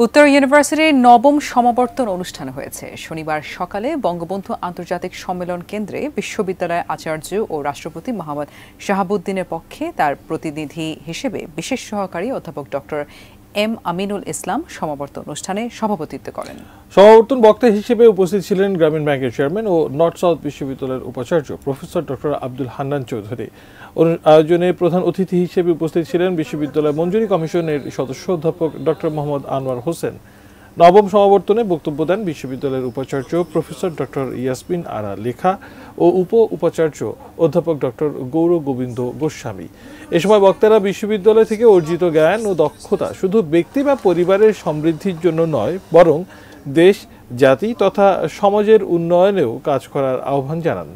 উত্তর ইউনিভার্সিটির নবম সমাবর্তন অনুষ্ঠান হয়েছে শনিবার সকালে বঙ্গবন্ধু আন্তর্জাতিক সম্মেলন কেন্দ্রে বিশ্ববিদ্যালয়ের আচার্য ও রাষ্ট্রপতি মোহাম্মদ শাহাবুদ্দিনের পক্ষে তার প্রতিনিধি হিসেবে বিশেষ সহকারী অধ্যাপক ডক্টর এম আমিনুল ইসলাম সমাবর্তন অনুষ্ঠানে সভাপতিত্ব করেন। সমাবর্তন বক্তা হিসেবে উপস্থিত ছিলেন গ্রামীণ ব্যাংকের চেয়ারম্যান ও নর্থ সাউথ বিশ্ববিদ্যালয়ের উপাচার্য প্রফেসর ডক্টর আব্দুল হান্নান চৌধুরী। আয়োজনে প্রধান অতিথি হিসেবে উপস্থিত ছিলেন বিশ্ববিদ্যালয় মঞ্জুরি কমিশনের সদস্য অধ্যাপক ডক্টর মোহাম্মদ আনোয়ার হোসেন। নবম সমাবর্তনে বক্তব্য দেন বিশ্ববিদ্যালয়ের উপাচার্য প্রফেসর ডক্টর ইয়াসমিন আরা লেখা ও উপাচার্য অধ্যাপক ডক্টর গৌর গোবিন্দ গোস্বামী। এ সময় বক্তারা বিশ্ববিদ্যালয় থেকে অর্জিত জ্ঞান ও দক্ষতা শুধু ব্যক্তি বা পরিবারের সমৃদ্ধির জন্য নয়, বরং দেশ, জাতি তথা সমাজের উন্নয়নেও কাজ করার আহ্বান জানান।